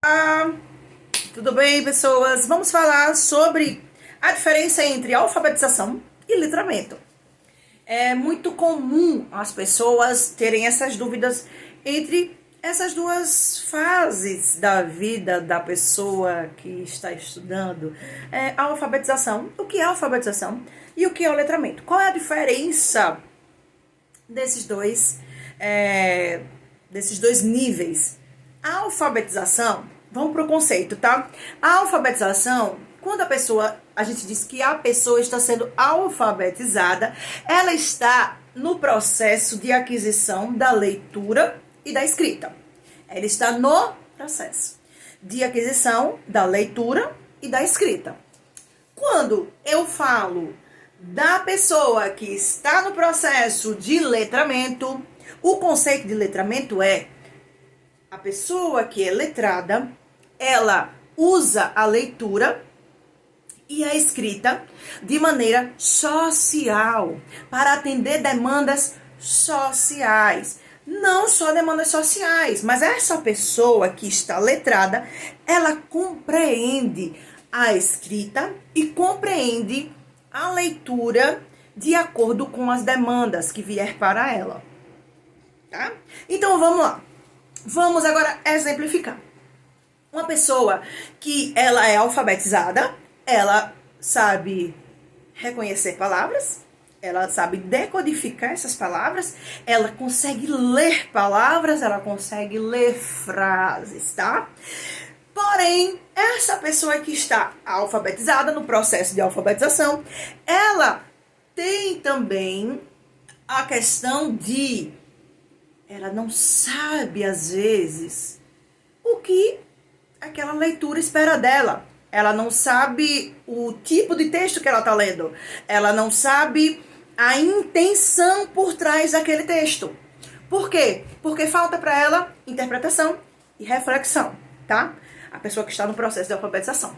Olá, tudo bem, pessoas? Vamos falar sobre a diferença entre alfabetização e letramento. É muito comum as pessoas terem essas dúvidas entre essas duas fases da vida da pessoa que está estudando. A alfabetização, o que é alfabetização e o que é o letramento. Qual é a diferença desses dois níveis? A alfabetização, vamos para o conceito, tá? A alfabetização, quando a gente diz que a pessoa está sendo alfabetizada, ela está no processo de aquisição da leitura e da escrita. Ela está no processo de aquisição da leitura e da escrita. Quando eu falo da pessoa que está no processo de letramento, o conceito de letramento é a pessoa que é letrada, ela usa a leitura e a escrita de maneira social, para atender demandas sociais. Não só demandas sociais, mas essa pessoa que está letrada, ela compreende a escrita e compreende a leitura de acordo com as demandas que vier para ela. Tá? Então vamos lá. Vamos agora exemplificar. Uma pessoa que ela é alfabetizada, ela sabe reconhecer palavras, ela sabe decodificar essas palavras, ela consegue ler palavras, ela consegue ler frases, tá? Porém, essa pessoa que está alfabetizada, no processo de alfabetização, ela tem também a questão de ela não sabe, às vezes, o que aquela leitura espera dela. Ela não sabe o tipo de texto que ela está lendo. Ela não sabe a intenção por trás daquele texto. Por quê? Porque falta para ela interpretação e reflexão, tá? A pessoa que está no processo de alfabetização.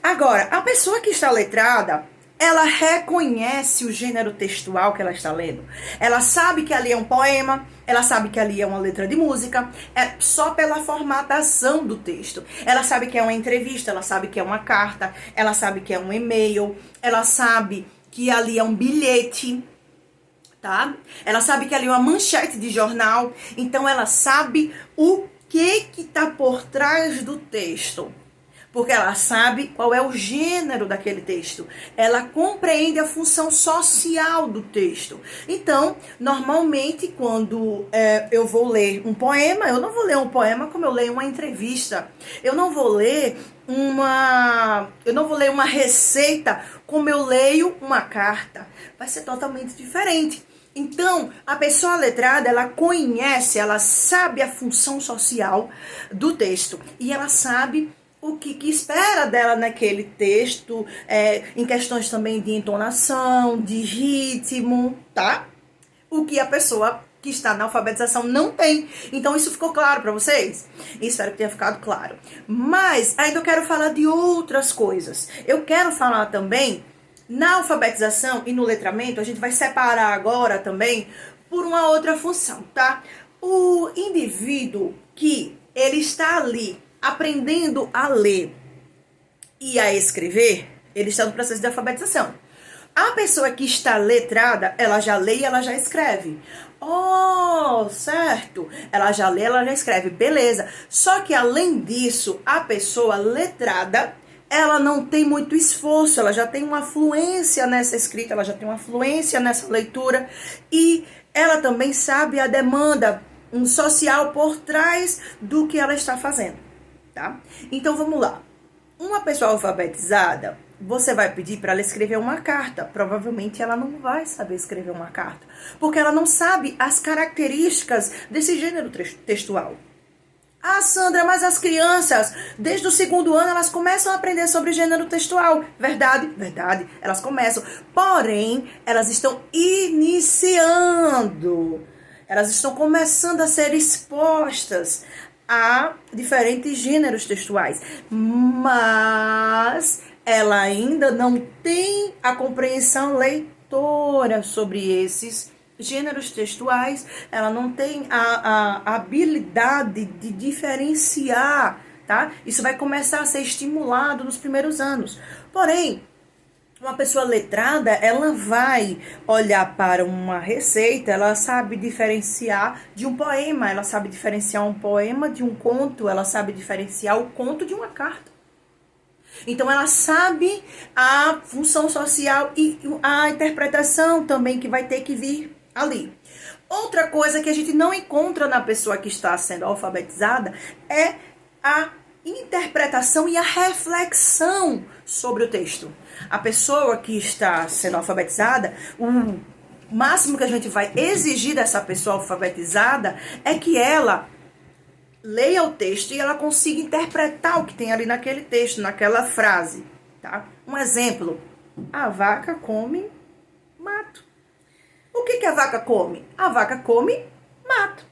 Agora, a pessoa que está letrada, ela reconhece o gênero textual que ela está lendo. Ela sabe que ali é um poema, ela sabe que ali é uma letra de música, é só pela formatação do texto. Ela sabe que é uma entrevista, ela sabe que é uma carta, ela sabe que é um e-mail, ela sabe que ali é um bilhete, tá? Ela sabe que ali é uma manchete de jornal, então ela sabe o que está por trás do texto. Porque ela sabe qual é o gênero daquele texto. Ela compreende a função social do texto. Então, normalmente, quando eu vou ler um poema, eu não vou ler um poema como eu leio uma entrevista. Eu não vou ler uma receita como eu leio uma carta. Vai ser totalmente diferente. Então, a pessoa letrada, ela conhece, ela sabe a função social do texto. E ela sabe o que espera dela naquele texto, em questões também de entonação, de ritmo, tá? O que a pessoa que está na alfabetização não tem. Então, isso ficou claro para vocês? Espero que tenha ficado claro. Mas, ainda eu quero falar de outras coisas. Eu quero falar também, na alfabetização e no letramento, a gente vai separar agora também por uma outra função, tá? O indivíduo que ele está ali aprendendo a ler e a escrever, ele está no processo de alfabetização. A pessoa que está letrada, ela já lê e ela já escreve. Oh, certo. Ela já lê, ela já escreve. Beleza. Só que além disso, a pessoa letrada, ela não tem muito esforço, ela já tem uma fluência nessa escrita, ela já tem uma fluência nessa leitura e ela também sabe a demanda social por trás do que ela está fazendo. Tá? Então vamos lá. Uma pessoa alfabetizada, você vai pedir para ela escrever uma carta. Provavelmente ela não vai saber escrever uma carta, porque ela não sabe as características desse gênero textual. Ah, Sandra, mas as crianças, desde o 2º ano, elas começam a aprender sobre gênero textual. Verdade, verdade, elas começam. Porém, elas estão iniciando. Elas estão começando a ser expostas a diferentes gêneros textuais, mas ela ainda não tem a compreensão leitora sobre esses gêneros textuais, ela não tem a habilidade de diferenciar tá? Isso vai começar a ser estimulado nos primeiros anos. Porém, uma pessoa letrada, ela vai olhar para uma receita, ela sabe diferenciar de um poema, ela sabe diferenciar um poema de um conto, ela sabe diferenciar o conto de uma carta. Então ela sabe a função social e a interpretação também que vai ter que vir ali. Outra coisa que a gente não encontra na pessoa que está sendo alfabetizada é a interpretação e a reflexão sobre o texto. A pessoa que está sendo alfabetizada, o máximo que a gente vai exigir dessa pessoa alfabetizada é que ela leia o texto e ela consiga interpretar o que tem ali naquele texto, naquela frase, tá? Um exemplo, a vaca come mato. O que a vaca come? A vaca come mato.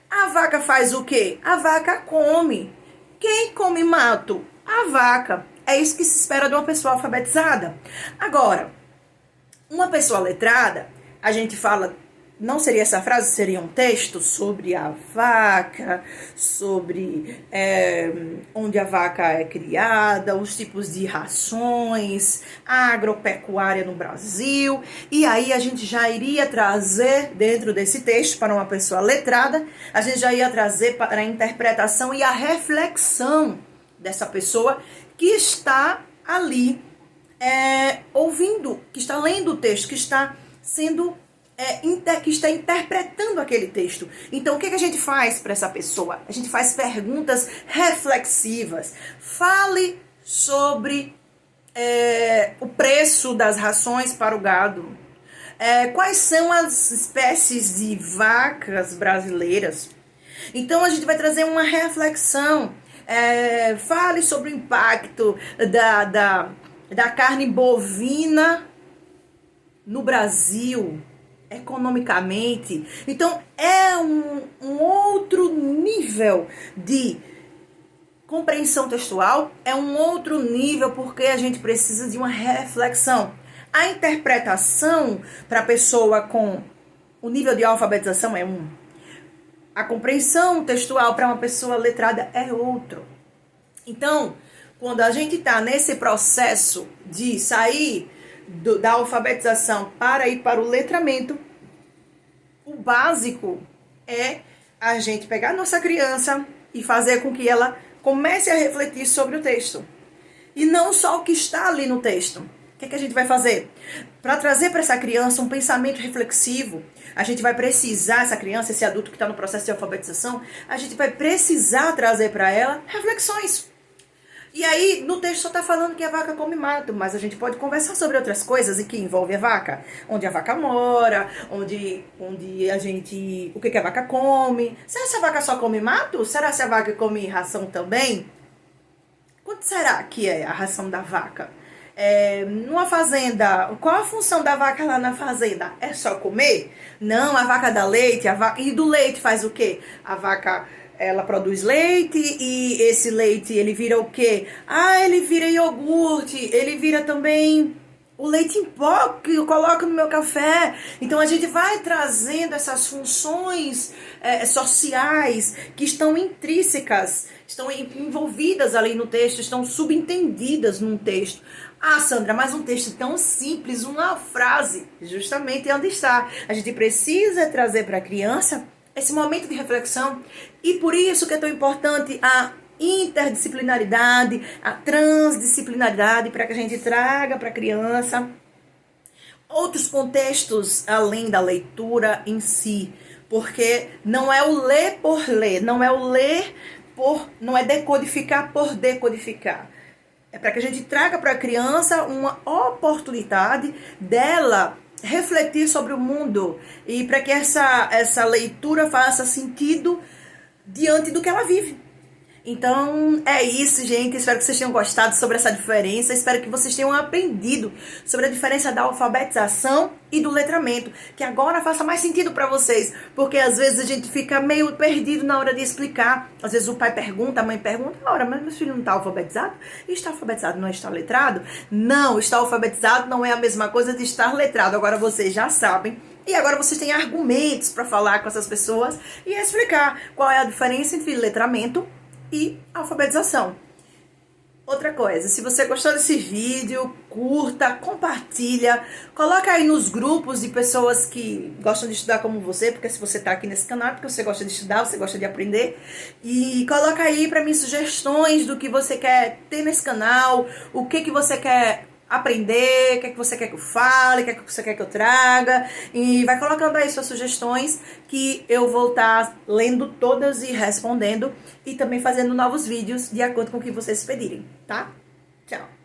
A vaca faz o quê? A vaca come. Quem come mato? A vaca. É isso que se espera de uma pessoa alfabetizada. Agora, uma pessoa letrada, a gente fala, não seria essa frase, seria um texto sobre a vaca, sobre onde a vaca é criada, os tipos de rações, a agropecuária no Brasil. E aí a gente já iria trazer dentro desse texto, para uma pessoa letrada, a gente já ia trazer para a interpretação e a reflexão dessa pessoa que está ali ouvindo, que está lendo o texto, que está sendo que está interpretando aquele texto. Então, o que a gente faz para essa pessoa? A gente faz perguntas reflexivas. Fale sobre o preço das rações para o gado. Quais são as espécies de vacas brasileiras? Então, a gente vai trazer uma reflexão. Fale sobre o impacto da carne bovina no Brasil, economicamente. Então, é um outro nível de compreensão textual, é um outro nível porque a gente precisa de uma reflexão. A interpretação para a pessoa com o nível de alfabetização é um. A compreensão textual para uma pessoa letrada é outro. Então, quando a gente está nesse processo de sair da alfabetização para ir para o letramento, o básico é a gente pegar a nossa criança e fazer com que ela comece a refletir sobre o texto. E não só o que está ali no texto. O que a gente vai fazer? Para trazer para essa criança um pensamento reflexivo, a gente vai precisar, essa criança, esse adulto que está no processo de alfabetização, a gente vai precisar trazer para ela reflexões. E aí, no texto só está falando que a vaca come mato, mas a gente pode conversar sobre outras coisas e que envolve a vaca. Onde a vaca mora, onde a gente... O que a vaca come. Será que a vaca só come mato? Será que a vaca come ração também? Quanto será que é a ração da vaca? Numa fazenda, qual a função da vaca lá na fazenda? É só comer? Não, a vaca dá leite, e do leite faz o quê? A vaca... ela produz leite e esse leite, ele vira o quê? Ele vira iogurte, ele vira também o leite em pó que eu coloco no meu café. Então a gente vai trazendo essas funções sociais que estão intrínsecas, estão envolvidas ali no texto, estão subentendidas num texto. Sandra, mas um texto tão simples, uma frase, justamente é onde está. A gente precisa trazer para a criança esse momento de reflexão, e por isso que é tão importante a interdisciplinaridade, a transdisciplinaridade, para que a gente traga para a criança outros contextos além da leitura em si, porque não é o ler por ler, não é decodificar por decodificar. É para que a gente traga para a criança uma oportunidade dela refletir sobre o mundo e para que essa leitura faça sentido diante do que ela vive. Então, é isso, gente. Espero que vocês tenham gostado sobre essa diferença. Espero que vocês tenham aprendido sobre a diferença da alfabetização e do letramento. Que agora faça mais sentido para vocês. Porque às vezes a gente fica meio perdido na hora de explicar. Às vezes o pai pergunta, a mãe pergunta. Ora, mas meu filho não está alfabetizado? Está alfabetizado, não está letrado? Não, estar alfabetizado não é a mesma coisa de estar letrado. Agora vocês já sabem. E agora vocês têm argumentos para falar com essas pessoas e explicar qual é a diferença entre letramento e alfabetização. Outra coisa, se você gostou desse vídeo, curta, compartilha, coloca aí nos grupos de pessoas que gostam de estudar como você, porque se você tá aqui nesse canal é porque você gosta de estudar, você gosta de aprender, e coloca aí pra mim sugestões do que você quer ter nesse canal, o que você quer aprender, o que você quer que eu fale, o que você quer que eu traga, e vai colocando aí suas sugestões que eu vou estar lendo todas e respondendo e também fazendo novos vídeos de acordo com o que vocês pedirem, tá? Tchau!